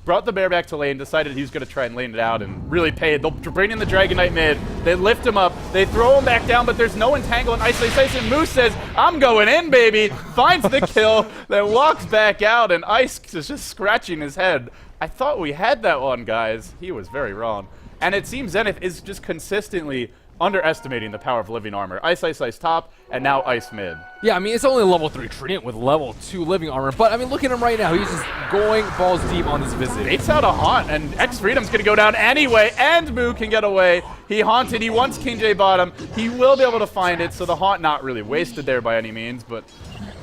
brought the bear back to lane, decided he was going to try and lane it out, and really paid. They'll bring in the Dragon Knight mid. They lift him up. They throw him back down, but there's no entangle. And Ice, and Moose says, I'm going in, baby. Finds the kill, then walks back out, and Ice is just scratching his head. I thought we had that one, guys. He was very wrong. And it seems Zenith is just consistently underestimating the power of living armor. Ice top, and now Ice mid. Yeah, I mean, it's only level 3 Treant with level 2 living armor, but I mean, look at him right now. He's just going balls deep on this visit. Baits out a haunt, and X Freedom's gonna go down anyway, and Moo can get away. He haunted, he wants King J bottom. He will be able to find it, so the haunt not really wasted there by any means, but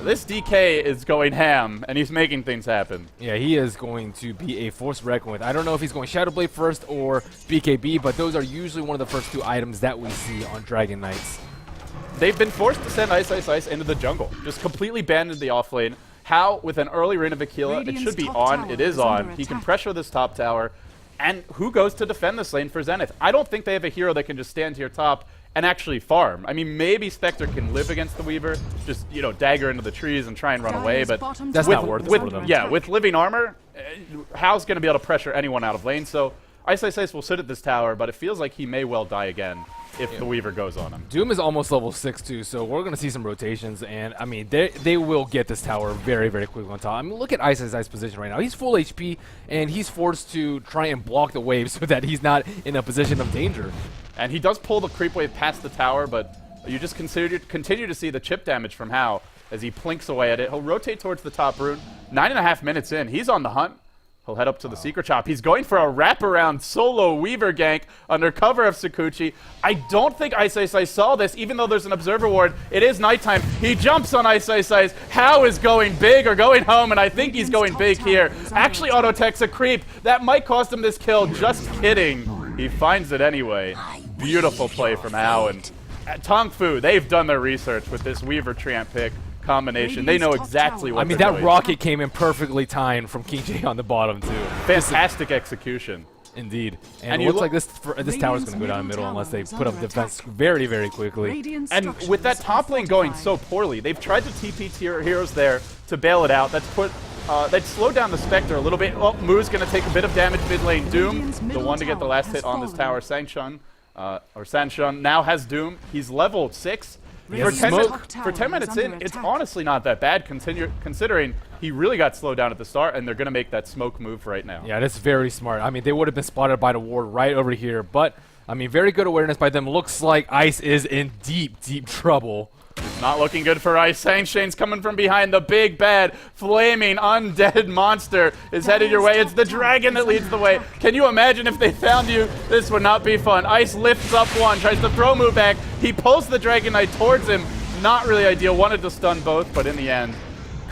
this DK is going ham, and he's making things happen. Yeah, he is going to be a force to reckon with. I don't know if he's going Shadow Blade first or BKB, but those are usually one of the first two items that we see on Dragon Knights. They've been forced to send Ice into the jungle. Just completely abandoned the offlane. How, with an early Reign of Aquila, it should be on. It is on. He can pressure this top tower. And who goes to defend this lane for Zenith? I don't think they have a hero that can just stand here top and actually farm. I mean, maybe Spectre can live against the Weaver, just, you know, dagger into the trees and try and run away, but that's not worth it for them. Yeah, with living armor, Hal's going to be able to pressure anyone out of lane, so Ice will sit at this tower, but it feels like he may well die again if the Weaver goes on him. Doom is almost level 6 too, so we're going to see some rotations, and I mean, they will get this tower very, very quickly on top. I mean, look at Ice's position right now. He's full HP, and he's forced to try and block the wave so that he's not in a position of danger. And he does pull the creep wave past the tower, but you just continue to see the chip damage from Hal as he plinks away at it. He'll rotate towards the top rune. 9.5 minutes in, he's on the hunt. He'll head up to the Secret Chop. He's going for a wraparound solo Weaver gank under cover of Sakuchi. I don't think Ice saw this, even though there's an observer ward. It is nighttime. He jumps on Ice. How is going big or going home, and I think he's going big here. Actually auto-techs a creep. That might cost him this kill. Just kidding. He finds it anyway. Beautiful play from Hao. And Tongfu, they've done their research with this Weaver Treant pick combination. They know exactly what I mean, they're that doing. rocket came in perfectly timed from King J on the bottom, too. Fantastic execution. Indeed. And it looks like this tower's going to go down the middle unless they put up defense very, very quickly. And with that top lane going so poorly, they've tried to TP tier heroes there to bail it out. That's slowed down the Spectre a little bit. Oh, Moo's going to take a bit of damage mid lane. Doom, the one to get the last hit on this tower. Sanshun now has Doom. He's level 6. For 10 minutes in, it's honestly not that bad considering he really got slowed down at the start, and they're going to make that smoke move right now. Yeah, that's very smart. I mean, they would have been spotted by the ward right over here, but, I mean, very good awareness by them. Looks like Ice is in deep, deep trouble. It's not looking good for Ice. Sangshane's coming from behind. The big, bad, flaming, undead monster is headed your way. It's the dragon that leads the way. Can you imagine if they found you? This would not be fun. Ice lifts up one, tries to throw Moo back. He pulls the Dragon Knight towards him. Not really ideal. Wanted to stun both, but in the end,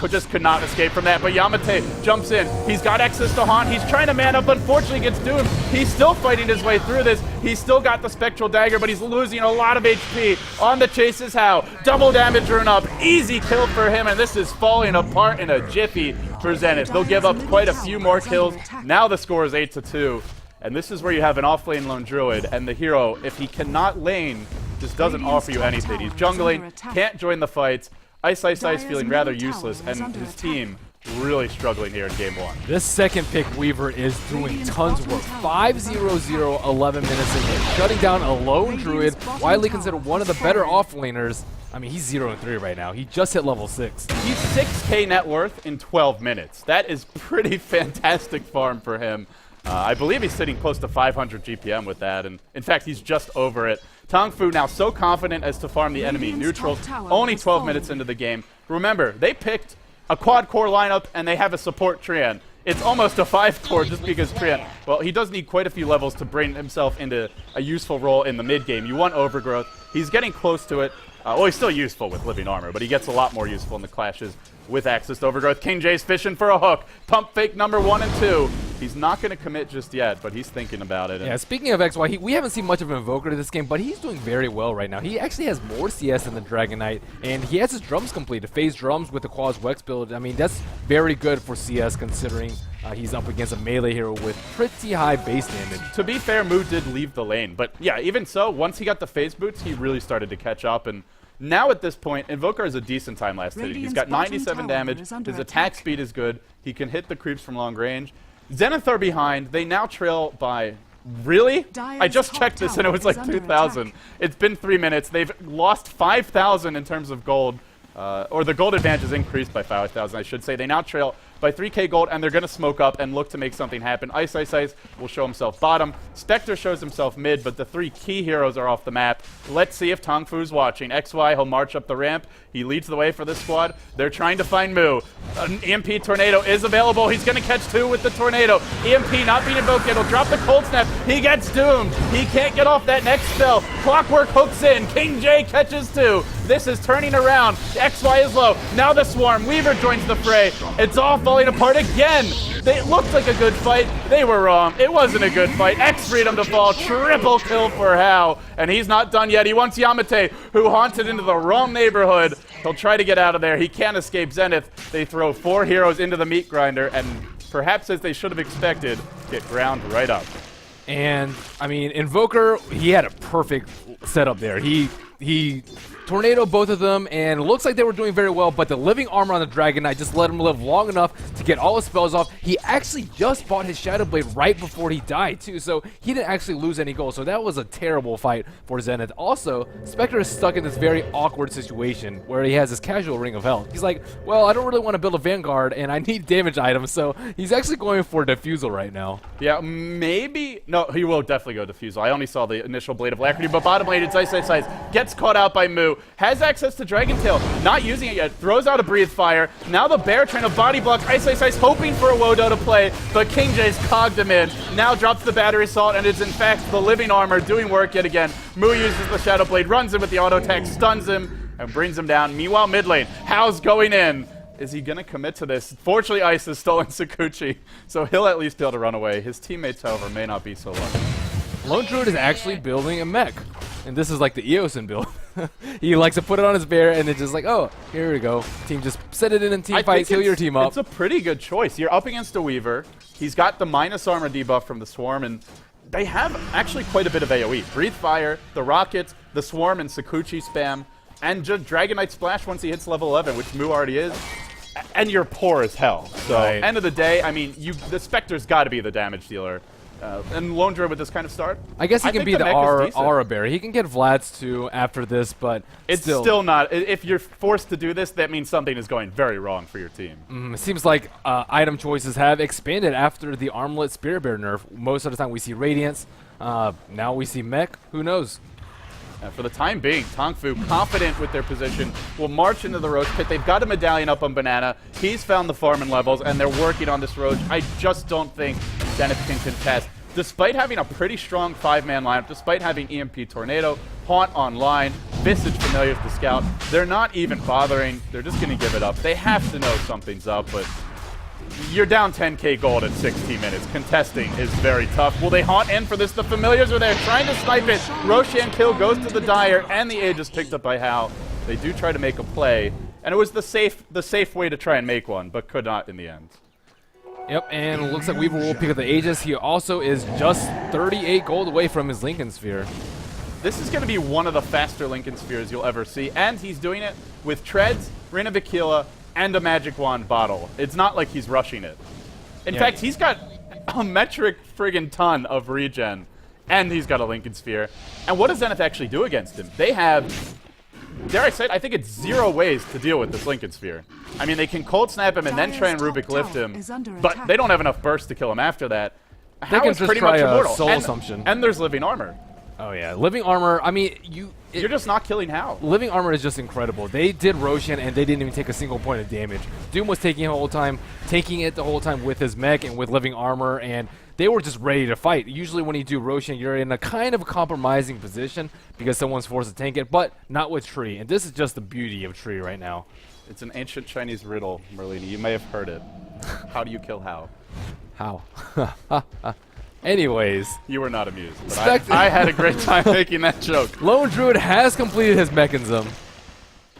just could not escape from that. But Yamate jumps in. He's got access to Haunt. He's trying to man up. Unfortunately, gets doomed. He's still fighting his way through this. He's still got the Spectral Dagger, but he's losing a lot of HP. On the chase is Hao. Double damage rune up. Easy kill for him, and this is falling apart in a jiffy for Zenith. They'll give up quite a few more kills. Now the score is 8-2. And this is where you have an off-lane lone druid, and the hero, if he cannot lane, just doesn't offer you anything. He's jungling, can't join the fights. Ice feeling rather useless, and his team really struggling here in game 1. This second pick Weaver is doing tons of work. 5-0-0, 11 minutes in, shutting down a lone druid, widely considered one of the better offlaners. I mean, he's 0-3 right now. He just hit level 6. He's 6K net worth in 12 minutes. That is pretty fantastic farm for him. I believe he's sitting close to 500 GPM with that, and in fact, he's just over it. Tongfu now so confident as to farm the enemy neutral, only 12 minutes into the game. Remember, they picked a quad-core lineup, and they have a support Treant. It's almost a 5-core just because Treant, well, he does need quite a few levels to bring himself into a useful role in the mid-game. You want Overgrowth. He's getting close to it. Well, he's still useful with living armor, but he gets a lot more useful in the clashes with access to Overgrowth. King J's fishing for a hook. Pump fake number 1 and 2. He's not going to commit just yet, but he's thinking about it. Yeah, speaking of XY, we haven't seen much of an Invoker to this game, but he's doing very well right now. He actually has more CS than the Dragon Knight, and he has his drums completed. Phase drums with the Quaz Wex build. I mean, that's very good for CS considering he's up against a melee hero with pretty high base damage. To be fair, Moo did leave the lane, but yeah, even so, once he got the phase boots, he really started to catch up, and now at this point, Invoker has a decent time last hit. He's got 97 damage, his attack speed is good, he can hit the creeps from long range. Zenith are behind. They now trail by... Really? Dire's I just top checked this and it tower was is like under 2,000. attack. It's been 3 minutes. They've lost 5,000 in terms of gold. Or the gold advantage is increased by 5,000, I should say. They now trail by 3k gold, and they're going to smoke up and look to make something happen. Ice will show himself bottom. Spectre shows himself mid, but the 3 key heroes are off the map. Let's see if Tongfu's watching. XY, he'll march up the ramp. He leads the way for this squad. They're trying to find Mu. An EMP Tornado is available. He's going to catch 2 with the Tornado. EMP not being invoked yet. He'll drop the Cold Snap. He gets doomed. He can't get off that next spell. Clockwork hooks in. King J catches 2. This is turning around. XY is low. Now the Swarm. Weaver joins the fray. It's all falling apart again. They looked like a good fight. They were wrong. It wasn't a good fight. X freedom to fall. Triple kill for Hao. And he's not done yet. He wants Yamate, who haunted into the wrong neighborhood. He'll try to get out of there. He can't escape Zenith. They throw 4 heroes into the meat grinder, and perhaps as they should have expected, get ground right up. And, I mean, Invoker, he had a perfect setup there. He tornado both of them, and it looks like they were doing very well, but the living armor on the Dragon Knight just let him live long enough to get all his spells off. He actually just bought his Shadow Blade right before he died, too, so he didn't actually lose any gold, so that was a terrible fight for Zenith. Also, Spectre is stuck in this very awkward situation where he has this casual Ring of Health. He's like, well, I don't really want to build a Vanguard, and I need damage items, so he's actually going for Diffusal right now. Yeah, maybe... No, he will definitely go Diffusal. I only saw the initial Blade of Alacrity, but bottom lane, it's Ice. Gets caught out by Mu. Has access to Dragon Tail. Not using it yet. Throws out a Breathe Fire. Now the Bear trying to body block Ice, hoping for a Wodo to play, but King J's cogged him in. Now drops the Battery Assault, and it's in fact the living armor doing work yet again. Mu uses the Shadow Blade, runs him with the auto attack, stuns him, and brings him down. Meanwhile, mid lane, Hao's going in. Is he going to commit to this? Fortunately, Ice has stolen Sakuchi, so he'll at least be able to run away. His teammates, however, may not be so lucky. Lone Druid is actually building a mech, and this is like the Eosin build. He likes to put it on his bear, and it's just like, oh, here we go. Team, just set it in team fight, heal your team up. It's a pretty good choice. You're up against a Weaver. He's got the minus armor debuff from the Swarm, and they have actually quite a bit of AoE. Breathe Fire, the Rockets, the Swarm, and Sakuchi spam, and just Dragon Knight Splash once he hits level 11, which Mu already is. And you're poor as hell. So, right. End of the day, I mean, the Spectre's got to be the damage dealer. And Lone Druid with this kind of start, I guess he can be the mech is decent. Aura Bear. He can get Vlad's too after this, but it's still not. If you're forced to do this, that means something is going very wrong for your team. It seems like item choices have expanded after the Armlet Spirit Bear nerf. Most of the time we see Radiance. Now we see Mech. Who knows? For the time being, Tongfu, confident with their position, will march into the Roach Pit. They've got a medallion up on Banana. He's found the farming levels, and they're working on this Roach. I just don't think Zenith can contest. Despite having a pretty strong 5-man lineup, despite having EMP Tornado, Haunt online, Visage Familiars to scout, they're not even bothering. They're just going to give it up. They have to know something's up, but you're down 10k gold at 16 minutes. Contesting is very tough. Will they haunt in for this? The Familiars are there trying to snipe it. Roshan kill goes to the Dire, and the Aegis picked up by Hao. They do try to make a play, and it was the safe way to try and make one, but could not in the end. Yep, and it looks like Weaver will pick up the Aegis. He also is just 38 gold away from his Lincoln Sphere. This is going to be one of the faster Lincoln Spheres you'll ever see, and he's doing it with Treads, Rin of Aquila, and a Magic Wand bottle. It's not like he's rushing it. In fact, he's got a metric friggin' ton of regen, and he's got a Lincoln Sphere. And what does Zenith actually do against him? They have, dare I say it, I think it's 0 ways to deal with this Lincoln Sphere. I mean, they can Cold Snap him and then try and Rubik lift him, but they don't have enough burst to kill him after that. They can just try a Soul Assumption. And there's Living Armor. Oh yeah, Living Armor, I mean, you're just not killing Hao. Living Armor is just incredible. They did Roshan and they didn't even take a single point of damage. Doom was taking it the whole time with his mech and with Living Armor, and they were just ready to fight. Usually when you do Roshan, you're in a kind of a compromising position because someone's forced to tank it, but not with Tree. And this is just the beauty of Tree right now. It's an ancient Chinese riddle, Merlini. You may have heard it. How do you kill Hao? How? Anyways. You were not amused, but I had a great time making that joke. Lone Druid has completed his mechanism.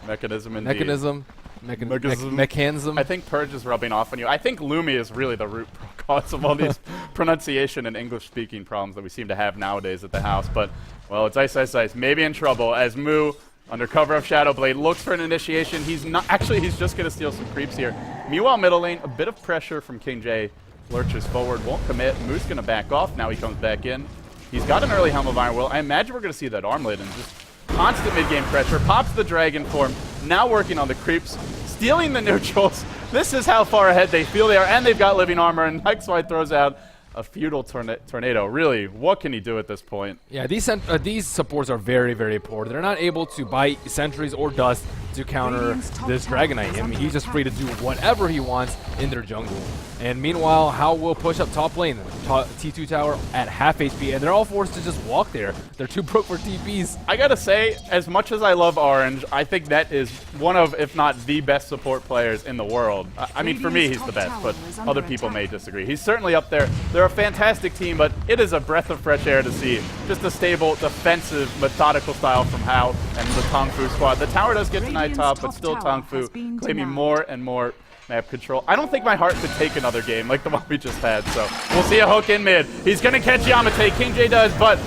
Mechanism indeed. Mechanism. I think Purge is rubbing off on you. I think Lumi is really the root cause of all these pronunciation and English-speaking problems that we seem to have nowadays at the house. But, well, it's Ice. Maybe in trouble as Mu, under cover of Shadow Blade, looks for an initiation. He's not. Actually, he's just going to steal some creeps here. Meanwhile, middle lane, a bit of pressure from King J. Lurches forward, won't commit. Moose gonna back off. Now he comes back in. He's got an early Helm of Iron Will. I imagine we're gonna see that armlet and just constant mid-game pressure. Pops the dragon form. Now working on the creeps, stealing the neutrals. This is how far ahead they feel they are, and they've got living armor, and XY throws out a feudal tornado. Really, what can he do at this point? Yeah, these supports are very, very poor. They're not able to buy sentries or dust to counter this Dragon Knight. I mean, he's just free to do whatever he wants in their jungle. And meanwhile, Hao will push up top lane, T2 tower at half HP, and they're all forced to just walk there. They're too broke for TPs. I gotta say, as much as I love Orange, I think that is one of, if not the best support players in the world. I mean, for me, he's the best, but other people may disagree. He's certainly up there. They're a fantastic team, but it is a breath of fresh air to see just a stable, defensive, methodical style from Hao and the Tongfu squad. The tower does get denied top, but still Tongfu claiming more and more map control. I don't think my heart could take another game like the one we just had, so we'll see a hook in mid. He's gonna catch Yamate, King J does, but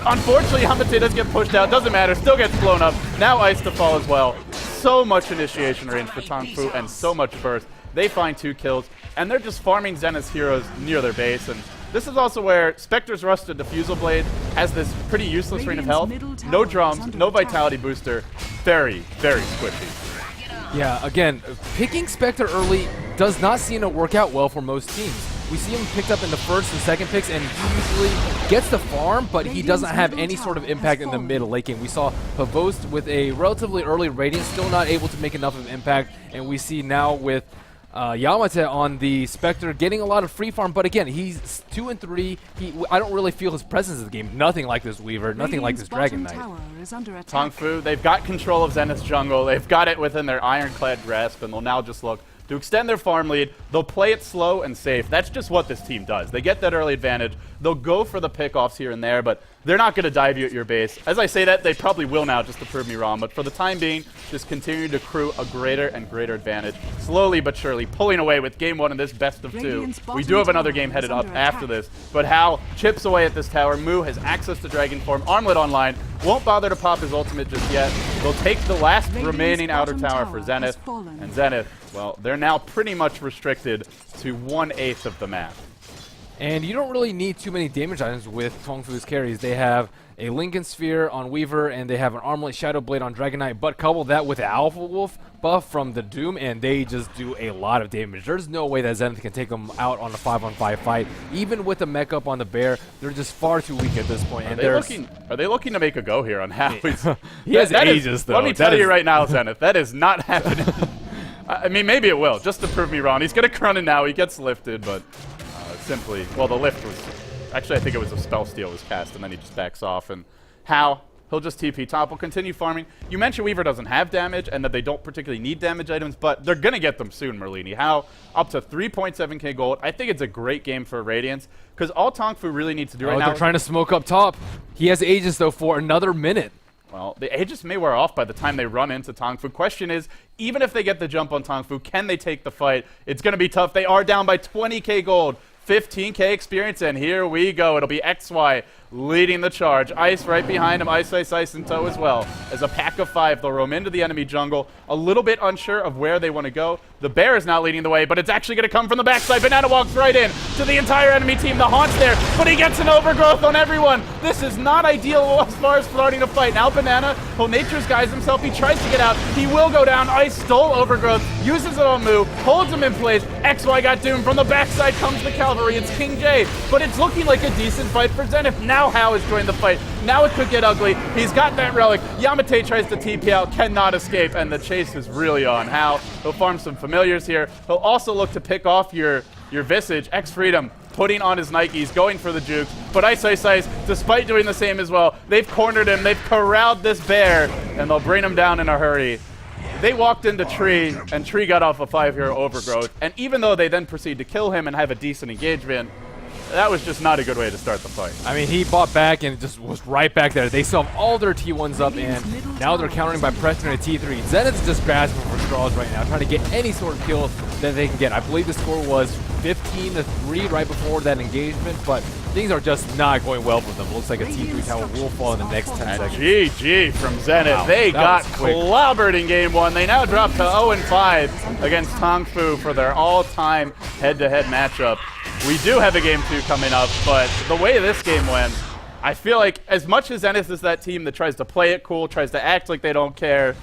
unfortunately Yamate does get pushed out, doesn't matter, still gets blown up. Now Ice to fall as well. So much initiation range for Tongfu and so much burst. They find 2 kills, and they're just farming Zenith's heroes near their base, and this is also where Spectre's Rusted Diffusal Blade has this pretty useless rain of health. No drums, no vitality booster. Very, very squishy. Yeah, again, picking Spectre early does not seem to work out well for most teams. We see him picked up in the first and second picks, and he usually gets the farm, but he doesn't have any sort of impact in the mid late game. We saw Pavost with a relatively early Radiant, still not able to make enough of impact, and we see now with Yamate on the Spectre getting a lot of free farm, but again, he's 2 and 3. I don't really feel his presence in the game. Nothing like this Weaver, nothing like this Dragon Knight. Tongfu, they've got control of Zenith's jungle. They've got it within their ironclad grasp, and they'll now just look to extend their farm lead. They'll play it slow and safe. That's just what this team does. They get that early advantage. They'll go for the pickoffs here and there, but they're not going to dive you at your base. As I say that, they probably will now, just to prove me wrong. But for the time being, just continue to accrue a greater and greater advantage. Slowly but surely, pulling away with game 1 in this best of 2. We do have another game headed up after this. But Hao chips away at this tower. Mu has access to Dragon Form. Armlet online. Won't bother to pop his ultimate just yet. They'll take the last remaining outer tower for Zenith. And Zenith, well, they're now pretty much restricted to 1/8 of the map. And you don't really need too many damage items with Tongfu's carries. They have a Lincoln Sphere on Weaver, and they have an Armlet Shadow Blade on Dragon Knight, but couple that with Alpha Wolf buff from the Doom, and they just do a lot of damage. There's no way that Zenith can take them out on a 5-on-5 fight. Even with the mech up on the Bear, they're just far too weak at this point. Are they looking to make a go here on Hao? He has ages, though. Let me tell you right now, Zenith, that is not happening. I mean, maybe it will, just to prove me wrong. He's going to Cronin now. He gets lifted, but simply, well, the lift was, actually, I think it was a spell steal was cast, and then he just backs off. And Hao, he'll just TP top. Will continue farming. You mentioned Weaver doesn't have damage, and that they don't particularly need damage items, but they're going to get them soon, Merlini. Hao, up to 3.7k gold. I think it's a great game for Radiance, because all Tongfu really needs to do right now... they're trying to smoke up top. He has Aegis, though, for another minute. Well, the Aegis may wear off by the time they run into Tongfu. Question is, even if they get the jump on Tongfu, can they take the fight? It's going to be tough. They are down by 20k gold. 15k experience, and here we go. It'll be XY leading the charge. Ice right behind him. Ice in tow as well. As a pack of 5, they'll roam into the enemy jungle. A little bit unsure of where they want to go. The Bear is not leading the way, but it's actually going to come from the backside. Banana walks right in to the entire enemy team. The Haunt's there, but he gets an overgrowth on everyone. This is not ideal as far as starting a fight. Now Banana, Nature's guys himself. He tries to get out. He will go down. Ice stole overgrowth, uses it on Mu, holds him in place. XY got doomed. From the backside comes the Cavalry. It's King J, but it's looking like a decent fight for Zenith. Now Hao has joined the fight. Now it could get ugly. He's got that relic. Yamate tries to TP out, cannot escape, and the chase is really on Hao. He'll farm some familiars here. He'll also look to pick off your Visage. X-Freedom putting on his Nikes, going for the juke. But Ice, despite doing the same as well, they've cornered him. They've corralled this Bear, and they'll bring him down in a hurry. They walked into Tree, and Tree got off a 5-hero overgrowth. And even though they then proceed to kill him and have a decent engagement, that was just not a good way to start the fight. I mean, he bought back and just was right back there. They still have all their T1s up, and now they're countering by pressing a T3. Zenith's just grasping for straws right now, trying to get any sort of kill that they can get. I believe the score was 15-3 right before that engagement, but things are just not going well for them. Looks like a T3 tower will fall in the next 10 seconds. GG from Zenith. Wow, they got clobbered in game 1. They now drop to 0-5 against Tongfu for their all-time head-to-head matchup. We do have a game 2 coming up, but the way this game went, I feel like as much as Zenith is that team that tries to play it cool, tries to act like they don't care,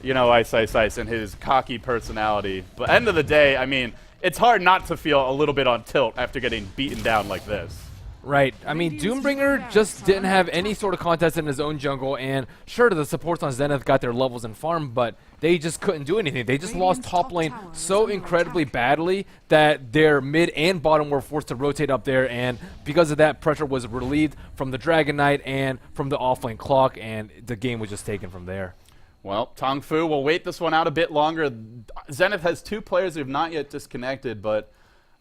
you know, Ice and his cocky personality. But end of the day, I mean, it's hard not to feel a little bit on tilt after getting beaten down like this. Right. I mean, Doombringer just didn't have any sort of contest in his own jungle, and sure, the supports on Zenith got their levels and farm, but they just couldn't do anything. They just lost top lane so incredibly badly that their mid and bottom were forced to rotate up there, and because of that, pressure was relieved from the Dragon Knight and from the offlane clock, and the game was just taken from there. Well, Tongfu will wait this one out a bit longer. Zenith has 2 players who have not yet disconnected, but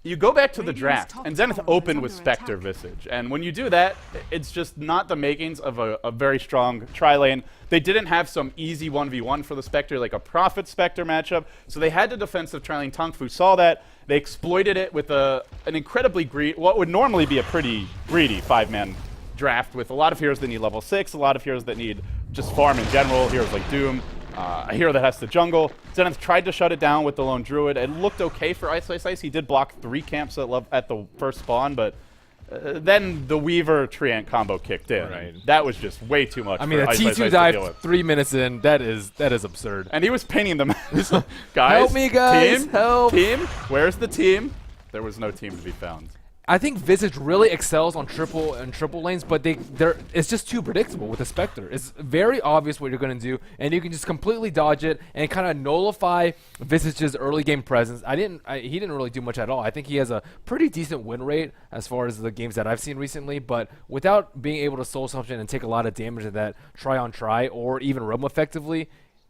you go back to the draft, and Zenith opened with Spectre Visage. And when you do that, it's just not the makings of a very strong tri-lane. They didn't have some easy 1v1 for the Spectre, like a Prophet Spectre matchup, so they had the defensive tri-lane. Tongfu saw that. They exploited it with an incredibly what would normally be a pretty greedy 5-man draft with a lot of heroes that need level 6, a lot of heroes that need just farm in general, heroes like Doom, a hero that has to jungle. Zenith tried to shut it down with the lone druid. It looked okay for Ice. He did block 3 camps at the first spawn, but then the Weaver Treant combo kicked in. Right. That was just way too much. I mean, a Ice T2 dive 3 minutes in, that is absurd. And he was painting them. Guys, help me, guys, team, help. Team, where's the team? There was no team to be found. I think Visage really excels on triple lanes, but it's just too predictable with the Spectre. It's very obvious what you're going to do, and you can just completely dodge it and kind of nullify Visage's early game presence. He didn't really do much at all. I think he has a pretty decent win rate as far as the games that I've seen recently, but without being able to soul something and take a lot of damage in that try or even roam effectively,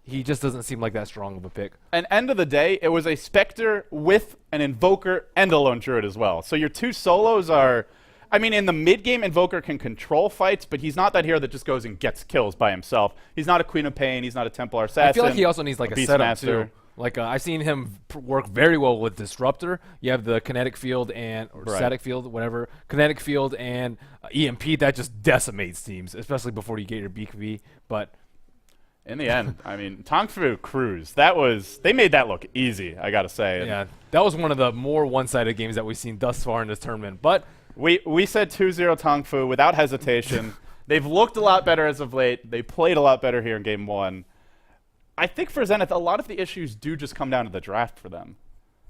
he just doesn't seem like that strong of a pick. And end of the day, it was a Spectre with an Invoker and a Lone Druid as well. So your 2 solos are... I mean, in the mid-game, Invoker can control fights, but he's not that hero that just goes and gets kills by himself. He's not a Queen of Pain. He's not a Templar Assassin. I feel like he also needs like a setup too. Beastmaster. Like I've seen him work very well with Disruptor. You have the kinetic field or static field, whatever. Kinetic field and EMP, that just decimates teams, especially before you get your BKB. But... in the end, I mean, Tongfu Cruise, they made that look easy, I gotta say. Yeah, that was one of the more one-sided games that we've seen thus far in this tournament. But we said 2-0 Tongfu without hesitation. They've looked a lot better as of late. They played a lot better here in game 1. I think for Zenith, a lot of the issues do just come down to the draft for them.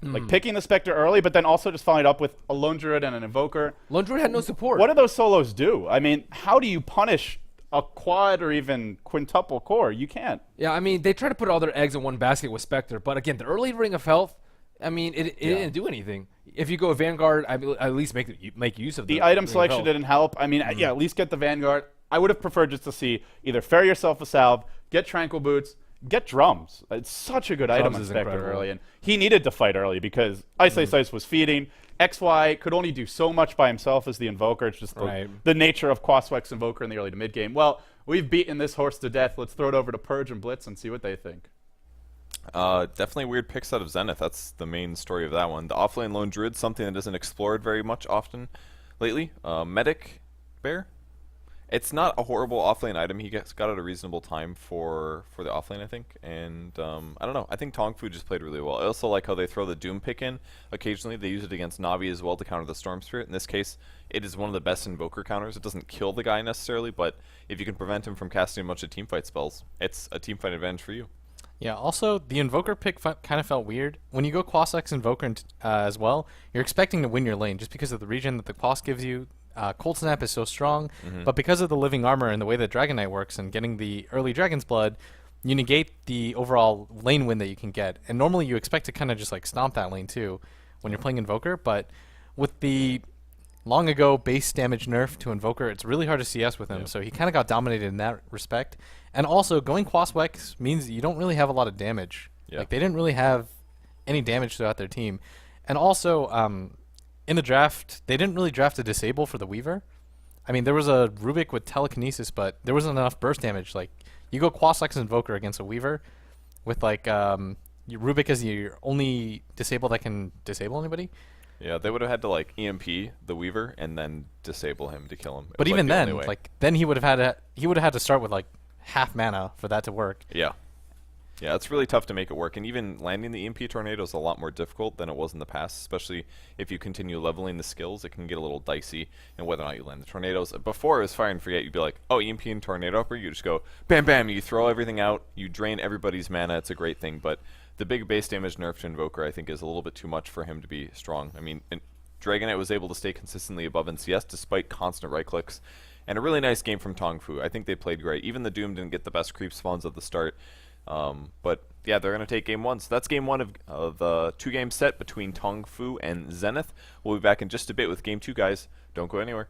Like picking the Spectre early, but then also just following it up with a Lone Druid and an Invoker. Lone Druid had no support. What do those solos do? I mean, how do you punish a quad or even quintuple core? You can't. Yeah, I mean, they try to put all their eggs in one basket with Spectre, but again, the early ring of health, I mean, it didn't do anything. If you go Vanguard, at least make use of the item selection didn't help. I mean, yeah, at least get the Vanguard. I would have preferred just to see either Fair Yourself a Salve, get Tranquil Boots, get Drums. It's such a good item on Spectre early, and he needed to fight early because Ice was feeding. XY could only do so much by himself as the Invoker. It's just the nature of Quaswex Invoker in the early to mid game. Well, we've beaten this horse to death. Let's throw it over to Purge and Blitz and see what they think. Definitely weird picks out of Zenith. That's the main story of that one. The offlane Lone Druid, something that isn't explored very much often lately. Medic Bear. It's not a horrible offlane item. He got at a reasonable time for the offlane, I think. And I don't know. I think Tongfu just played really well. I also like how they throw the Doom pick in. Occasionally, they use it against Navi as well to counter the Storm Spirit. In this case, it is one of the best Invoker counters. It doesn't kill the guy necessarily, but if you can prevent him from casting a bunch of teamfight spells, it's a teamfight advantage for you. Yeah, also, the Invoker pick kind of felt weird. When you go Quaswex Invoker as well, you're expecting to win your lane just because of the regen that the Quas gives you. Cold Snap is so strong, but because of the living armor and the way that Dragon Knight works and getting the early Dragon's Blood, you negate the overall lane win that you can get. And normally you expect to kind of just like stomp that lane too when you're playing Invoker, but with the long ago base damage nerf to Invoker, it's really hard to CS with him, so he kind of got dominated in that respect. And also, going Quaswex means you don't really have a lot of damage. Like, they didn't really have any damage throughout their team. And also, in the draft, they didn't really draft a disable for the Weaver. I mean, there was a Rubik with telekinesis, but there wasn't enough burst damage. Like, you go Quaswex Invoker against a Weaver with, like, Rubik as your only disable that can disable anybody. Yeah, they would have had to, like, EMP the Weaver and then disable him to kill him. But even then, like, then he would have had to start with, like, half mana for that to work. Yeah. Yeah, it's really tough to make it work, and even landing the EMP tornado is a lot more difficult than it was in the past, especially if you continue leveling the skills. It can get a little dicey in whether or not you land the tornadoes. Before it was fire and forget, you'd be like, oh, EMP and tornado upper, you just go bam bam, you throw everything out, you drain everybody's mana, it's a great thing, but the big base damage nerf to Invoker I think is a little bit too much for him to be strong. I mean, Dragonite was able to stay consistently above in CS despite constant right clicks, and a really nice game from Tongfu. I think they played great. Even the Doom didn't get the best creep spawns at the start. But yeah, they're going to take game one. So that's game one of the 2-game set between Tongfu and Zenith. We'll be back in just a bit with game 2, guys. Don't go anywhere.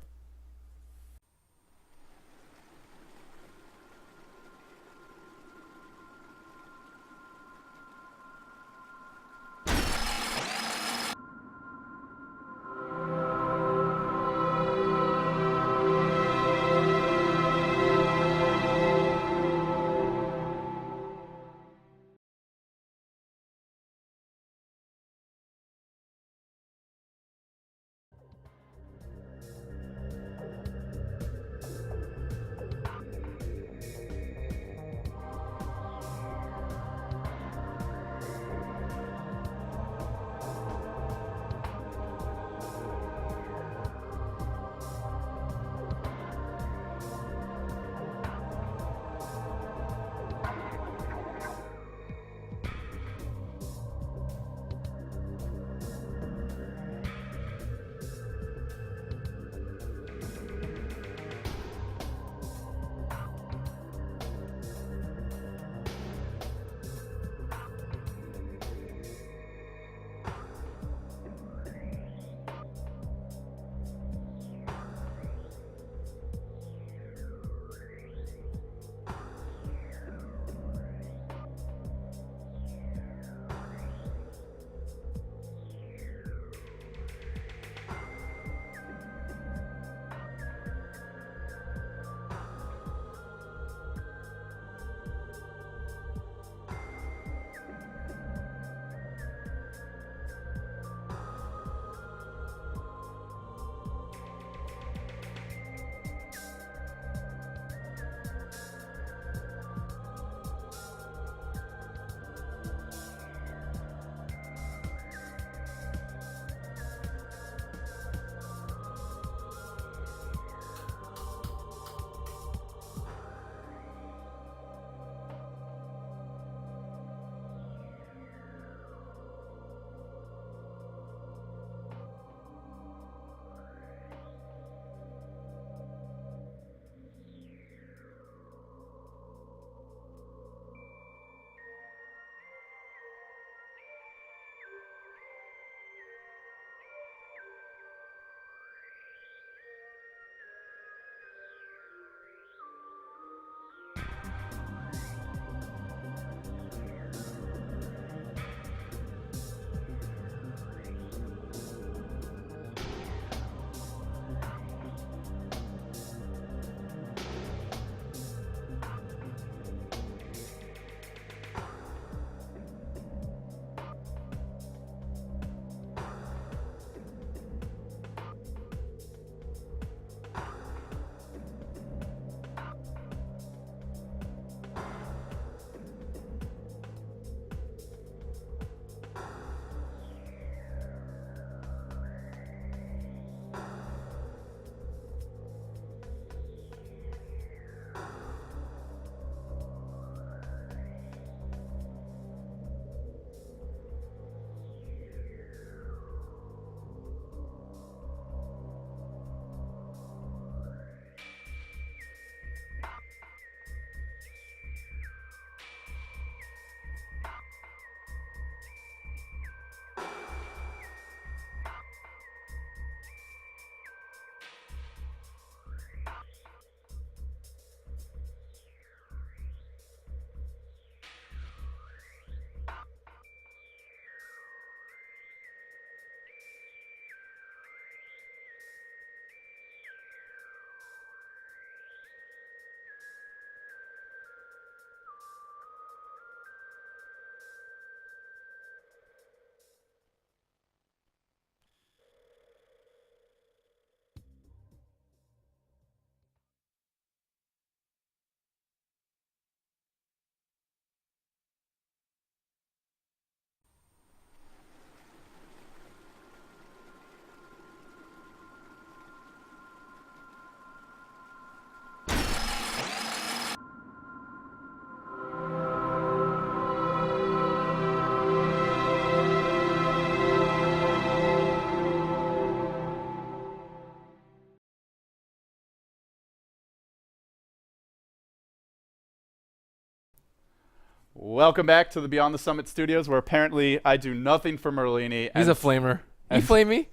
Welcome back to the Beyond the Summit studios, where apparently I do nothing for Merlini. He's a flamer. You flame me?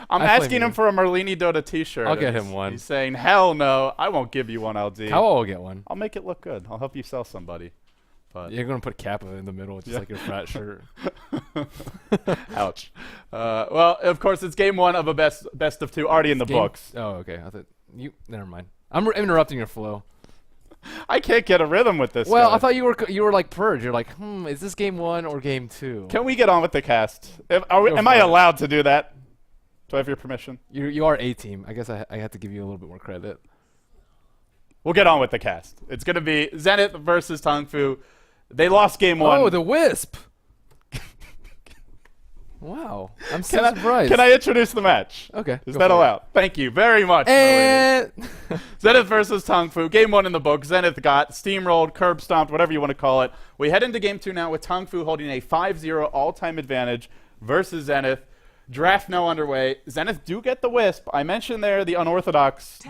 I'm asking him for a Merlini Dota t-shirt. I'll get him one. He's saying, hell no, I won't give you one, LD. How will get one? I'll make it look good. I'll help you sell somebody. But You're going to put Kappa in the middle, just like your frat shirt. Ouch. Well, of course, it's game one of a best of two, already in the books. Oh, okay. I thought never mind. I'm interrupting your flow. I can't get a rhythm with this Well, guy. I thought you were like Purge. You're like, is this game 1 or game 2? Can we get on with the cast? Am I allowed to do that? Do I have your permission? You are A team. I guess I have to give you a little bit more credit. We'll get on with the cast. It's going to be Zenith versus Tongfu. They lost game one. Oh, the Wisp. Wow. I'm so surprised. Can I introduce the match? Okay. Is that allowed? Thank you very much. And Zenith versus Tongfu. Game one in the book. Zenith got steamrolled, curb stomped, whatever you want to call it. We head into game two now with Tongfu holding a 5-0 all-time advantage versus Zenith. Draft now underway. Zenith do get the Wisp. I mentioned they're the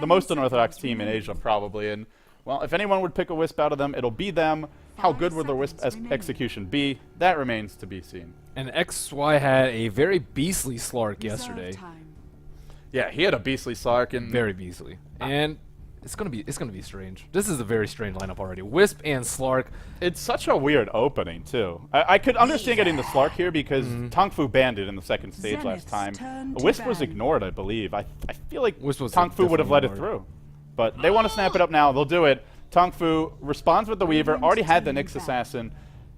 most unorthodox team in Asia probably. And, well, if anyone would pick a Wisp out of them, it'll be them. How good will their Wisp execution be? That remains to be seen. And XY had a very beastly Slark yesterday. Yeah, he had a beastly Slark and Very beastly. And it's gonna be strange. This is a very strange lineup already. Wisp and Slark. it's such a weird opening too. I could understand getting the Slark here because Tongfu banned it in the second stage last time. Wisp was ignored, I believe. I feel like Wisp was Tongfu would have let it definitely through. But they want to snap it up now. They'll do it. Tongfu responds with the Weaver, already had the Nyx Assassin.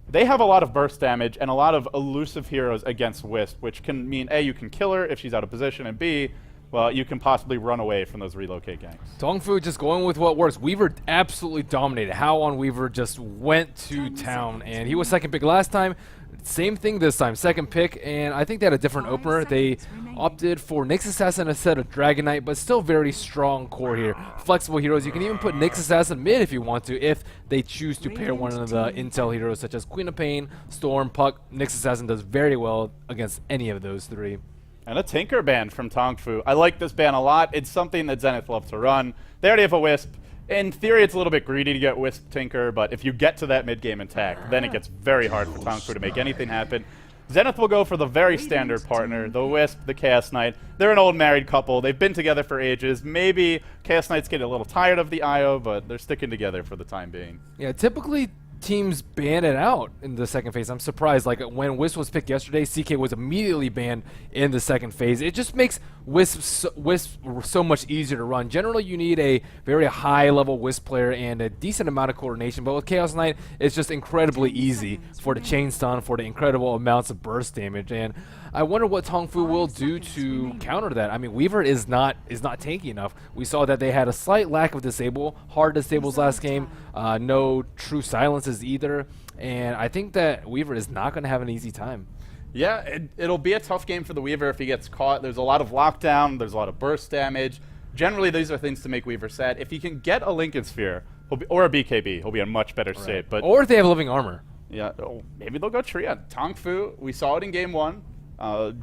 They have a lot of burst damage and a lot of elusive heroes against Wisp, which can mean A, you can kill her if she's out of position, and B, well, you can possibly run away from those relocate ganks. Tongfu just going with what works. Weaver absolutely dominated. How on Weaver just went to town, and he was second pick last time. Same thing this time, second pick, and I think they had a different opener. They opted for Nyx Assassin instead of Dragon Knight, but still very strong core here. Flexible heroes. You can even put Nyx Assassin mid if you want to, if they choose to pair one of the intel heroes such as Queen of Pain, Storm, Puck. Nyx Assassin does very well against any of those three. And a Tinker ban from Tongfu. I like this ban a lot. It's something that Zenith love to run. They already have a Wisp. In theory, it's a little bit greedy to get Wisp Tinker, but if you get to that mid-game attack, then it gets very hard for Tongfu to make anything happen. Zenith will go for the very standard partner, the Wisp, the Chaos Knight. They're an old married couple. They've been together for ages. Maybe Chaos Knight's getting a little tired of the IO, but they're sticking together for the time being. Yeah, typically teams ban it out in the second phase. I'm surprised. Like when Wisp was picked yesterday, CK was immediately banned in the second phase. It just makes Wisp so much easier to run. Generally, you need a very high-level Wisp player and a decent amount of coordination, but with Chaos Knight, it's just incredibly easy for the chain stun, for the incredible amounts of burst damage. And I wonder what Tongfu will do to counter that. I mean, Weaver is not tanky enough. We saw that they had a slight lack of hard disables last game, no true silences either, and I think that Weaver is not going to have an easy time. Yeah, it'll be a tough game for the Weaver if he gets caught. There's a lot of lockdown. There's a lot of burst damage. Generally, these are things to make Weaver sad. If he can get a Lincoln Sphere or a BKB, he'll be in much better shape. But or if they have living armor. Yeah, maybe they'll go Triad. Tongfu, we saw it in game one.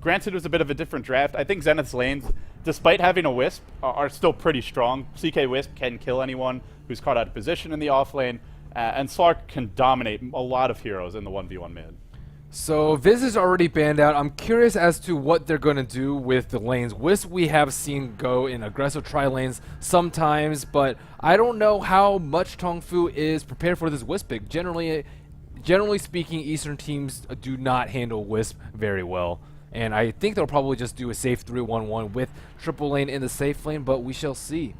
Granted, it was a bit of a different draft. I think Zenith's lanes, despite having a Wisp, are still pretty strong. CK Wisp can kill anyone who's caught out of position in the off lane, and Slark can dominate a lot of heroes in the 1v1 mid. So Viz is already banned out. I'm curious as to what they're going to do with the lanes. Wisp we have seen go in aggressive tri-lanes sometimes, but I don't know how much Tongfu is prepared for this Wisp pick. Generally speaking, Eastern teams do not handle Wisp very well. And I think they'll probably just do a safe 3-1-1 with triple lane in the safe lane, but we shall see.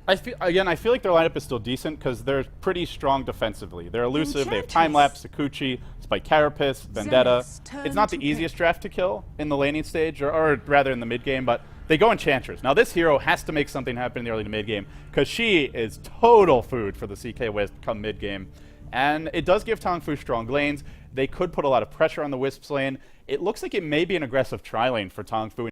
I feel like their lineup is still decent because they're pretty strong defensively. They're elusive. They have Time-Lapse, Sakuchi, Spike Carapace, Vendetta. It's not the easiest draft to kill in the laning stage, or rather in the mid-game, but they go Enchantress. Now, this hero has to make something happen in the early to mid-game because she is total food for the CK Wisp come mid-game. And it does give Tongfu strong lanes. They could put a lot of pressure on the Wisp's lane. It looks like it may be an aggressive tri-lane for Tongfu.